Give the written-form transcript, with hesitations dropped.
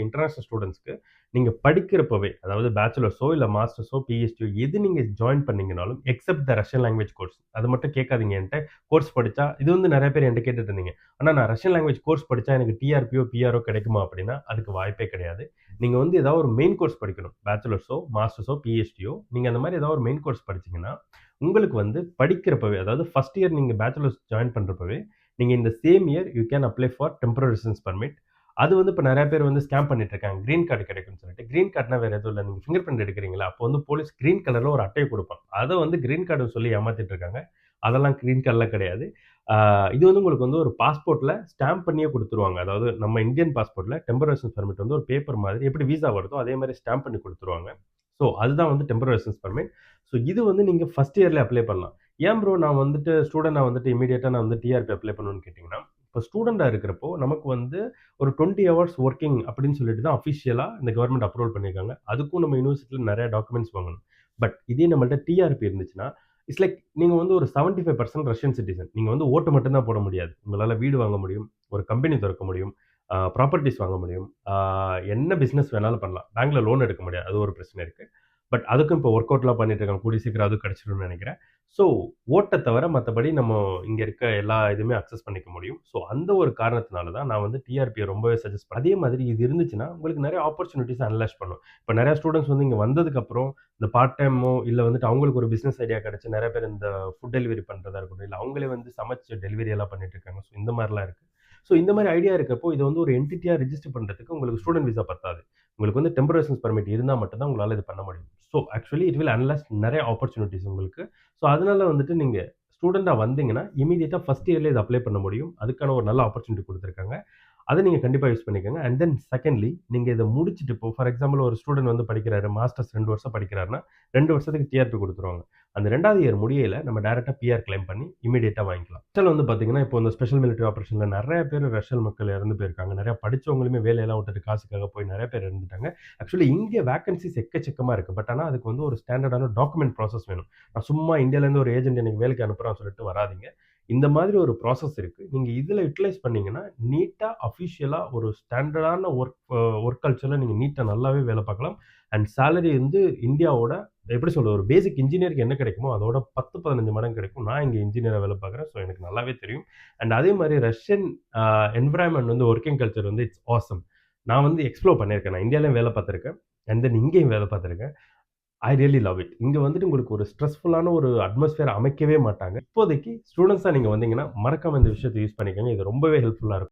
International ஸ்டூடண்ட்ஸ்க்கு நீங்க படிக்கிறப்பவே, அதாவது பேச்சுலர்ஸோ, இல்ல மாஸ்டர்ஸோ, பிஹெச்டியோ எது நீங்க ஜாயின் பண்ணீங்கனாலும், except the Russian language course. அது மட்டும் கேட்காதீங்க என்ட்ட. கோர்ஸ் படிச்சா இது வந்து நெறைய பேர் என்ட்ட கேட்டுட்டு இருந்தீங்க. "அண்ணா நான் ரஷ்யன் லாங்குவேஜ் கோர்ஸ் படிச்சா எனக்கு டிஆர்பியோ, பிஆரோ கிடைக்குமா?" அப்படின்னா, அதுக்கு வாய்ப்பே கிடையாது. நீங்க வந்து ஏதாவது ஒரு மெயின் கோர்ஸ் படிக்கணும். பேச்சுலர்ஸோ, மாஸ்டர்ஸோ, பிஹெச்டியோ நீங்க அந்த மாரி ஏதாவது ஒரு மெயின் கோர்ஸ் படிச்சீங்கன்னா, உங்களுக்கு வந்து படிக்கிறப்பவே, அதாவது ஃபர்ஸ்ட் இயர் நீங்க பேச்சுலர்ஸ் ஜாயின் பண்றப்பவே, நீங்க இந்த same year you can apply for temporary residence permit. அது வந்து இப்ப நெறைய பேர் வந்து ஸ்கேம் பண்ணிட்டு இருக்காங்க. கிரீன் கார்டு கிடைக்கும்னு சொல்லிட்டு. கிரீன் கார்ட்னா வேற எதுவும் இல்ல. நீங்க ஃபிங்கர் பிரிண்ட் எடுக்கிறீங்களா? அப்போ வந்து போலீஸ் கிரீன் கலர்ல ஒரு அட்டைய குடுப்பான். அத வந்து கிரீன் கார்டுன்னு சொல்லி ஏமாத்திட்டு இருக்காங்க. அதெல்லாம் கிரீன் கார்ட்லாம் கிடையாது. ஆ இது வந்து உங்களுக்கு வந்து ஒரு பாஸ்போர்ட்ல ஸ்டாம்ப் பண்ணியே குடுத்துருவாங்க. அதாவது நம்ம இந்தியன் பாஸ்போர்ட்ல டெம்பரரி ரெசிடென்ஸ் பெர்மிட் வந்து ஒரு பேப்பர் மாதிரி எப்படி விசா வருதோ, அதே மாரி ஸ்டாம்ப் பண்ணி குடுத்துருவாங்க. ஸோ அதுதான் வந்து டெம்பரரி ரெசிடென்ஸ் பெர்மிட். ஸோ இது வந்து நீங்க ஃபர்ஸ்ட் இயர்லயே அப்ளை பண்ணலாம். ஏன் ப்ரோ நான் வந்துட்டு ஸ்டூடெண்ட்டா வந்துட்டு இமிடியேட்டா நான் வந்து டிஆர்பி அப்ளை பண்ணணும்னு கேட்டீங்கன்னா, இப்போ ஸ்டூடெண்ட்டா இருக்கிறப்போ நமக்கு வந்து ஒரு 20 ஹவர்ஸ் வொர்க்கிங் அப்படின்னு சொல்லிட்டு தான் அஃபிஷியலா இந்த கவர்ன்மெண்ட் அப்ரூவல் பண்ணியிருக்காங்க. அதுக்கும் நம்ம யுனிவர்சிட்டில நெறைய டாக்குமெண்ட்ஸ் வாங்கணும். பட் இதே நம்மள்ட்ட டிஆர்பி இருந்துச்சுன்னா, இட்ஸ் லைக் நீங்க வந்து ஒரு 75% ரஷ்யன் சிட்டிசன். நீங்க வந்து ஓட்டு மட்டும் தான் போட முடியாது. உங்களால வீடு வாங்க முடியும், ஒரு கம்பெனி தொறக்க முடியும், ப்ராப்பர்ட்டீஸ் வாங்க முடியும், என்ன பிசினஸ் வேணாலும் பண்ணலாம். பேங்க்ல லோன் எடுக்க முடியாது. அது ஒரு பிரச்சனை இருக்கு. பட் அதுக்கும் இப்போ ஒர்க் அவுட்லாம் பண்ணிட்டு இருக்காங்க. கூடிய சீக்கிரம் அது கிடைச்சிடும்னு நெனைக்கிறேன். ஸோ ஓட்ட தவிர மத்தபடி நம்ம இங்க இருக்க எல்லா இதுவுமே அக்சஸ் பண்ணிக்க முடியும். ஸோ அந்த ஒரு காரணத்தினால தான் நான் வந்து டிஆர்பிய ரொம்பவே சஜெஸ்ட் பண்ணேன். அதே மாதிரி இது இருந்துச்சுன்னா, உங்களுக்கு நெறைய ஆப்பர்ச்சுனிட்டீஸ் அனலைஸ் பண்ணும். இப்ப நெறைய ஸ்டூடண்ட்ஸ் வந்து இங்க வந்ததுக்கப்புறம், இந்த பார்ட் டைமோ இல்ல வந்துட்டு அவங்களுக்கு ஒரு பிசினஸ் ஐடியா கிடைச்சு நெறைய பேர் இந்த ஃபுட் டெலிவரி பண்றதா இருக்கட்டும், இல்ல அவங்களே வந்து சமைச்சு டெலிவரி எல்லாம் பண்ணிட்டு இருக்காங்க. ஸோ இந்த மாரிலாம் இருக்கு. ஸோ இந்த மாரி ஐடியா இருக்கப்போ, இத வந்து ஒரு என்டிட்டியா ரிஜிஸ்டர் பண்றதுக்கு உங்களுக்கு ஸ்டூடண்ட் விசா பத்தாது. உங்களுக்கு வந்து டெம்பரரி ரெசிடென்ஸ் பெர்மிட் இருந்தா மட்டும் தான் உங்களால இது பண்ண முடியும். So actually it will analyse நெறைய ஆப்பர்ச்சுனிட்டீஸ் உங்களுக்கு. ஸோ அதனால வந்துட்டு நீங்க ஸ்டூடெண்ட்டா வந்தீங்கன்னா, இம்மீடியட்டா ஃபர்ஸ்ட் இயர்லயே இத அப்ளை பண்ண முடியும். அதுக்கான ஒரு நல்ல ஆப்பர்ச்சுனிட்டி குடுத்துருக்காங்க. அத நீங்க கண்டிப்பா யூஸ் பண்ணிக்கங்க. அண்ட் தென் செகண்ட்லி நீங்க இத முடிச்சுட்டு இப்போ ஃபார் எக்ஸாம்பிள் ஒரு ஸ்டூடண்ட் வந்து படிக்கிறாரு. மாஸ்டர்ஸ் 2 வருஷம் படிக்கிறாருன்னா, 2 வருஷத்துக்கு டிஆர்பி குடுத்துருவாங்க. அந்த 2வது இயர் முடியையில நம்ம டைரக்ட்டா பிஆர் கிளைம் பண்ணி இம்மீடியட்டா வாங்கிக்கலாம். ரஷ்யால வந்து பார்த்தீங்கன்னா, இப்போ இந்த ஸ்பெஷல் மிலிட்டரி ஆப்பரேஷன்ல நெறைய பேர் ரஷ்யன் மக்கள் இறந்து போயிருக்காங்க. நெறைய படிச்சவங்களுமே வேலையெல்லாம் விட்டுட்டு காசுக்காக போய் நெறைய பேர் இறந்துட்டாங்க. ஆக்சுவலி இங்க வேக்கன்ஸீஸ் எக்கச்சக்கமா இருக்கு. பட் ஆனா அதுக்கு வந்து ஒரு ஸ்டாண்டர்டான டாக்குமெண்ட் ப்ராசஸ் வேணும். நான் சும்மா இந்தியாலேருந்து ஒரு ஏஜென்ட் எனக்கு வேலைக்கு அனுப்புறான்னு சொல்லிட்டு வராதீங்க. இந்த மாதிரி ஒரு ப்ராசஸ் இருக்கு. நீங்க இதுல யுட்டிலைஸ் பண்ணீங்கன்னா, நீட்டா அஃபிஷியலா ஒரு ஸ்டாண்டர்டான வொர்க் கல்ச்சர்ல நீங்க நீட்டா நல்லாவே வேலை பார்க்கலாம். அண்ட் சேலரி வந்து இந்தியாவோட எப்படி சொல்றது? ஒரு பேசிக் இன்ஜினியருக்கு என்ன கிடைக்குமோ, அதோட 10, 15 மடங்கு கிடைக்கும். நான் இங்க இன்ஜினியரா வேலை பார்க்குறேன். ஸோ எனக்கு நல்லாவே தெரியும். அண்ட் அதே மாரி ரஷ்யன் அ என்வைரன்மென்ட் வந்து வொர்க்கிங் கல்ச்சர் வந்து இட்ஸ் ஆசம். நான் வந்து எக்ஸ்ப்ளோர் பண்ணியிருக்கேன். நான் இந்தியாலயும் வேலை பார்த்துருக்கேன். அண்ட் தென் இங்கேயும் வேலை பார்த்துருக்கேன். I really love it. இங்க வந்துட்டு உங்களுக்கு ஒரு ஸ்ட்ரெஸ்ஃபுல்லான ஒரு அட்மாஸ்பியர் அமைக்கவே மாட்டாங்க. இப்போதைக்கு ஸ்டூடண்ட்ஸா நீங்க வந்தீங்கன்னா, மறக்காம இந்த விஷயத்த யூஸ் பண்ணிக்கங்க. இது ரொம்பவே ஹெல்ப்ஃபுல்லா இருக்கும்.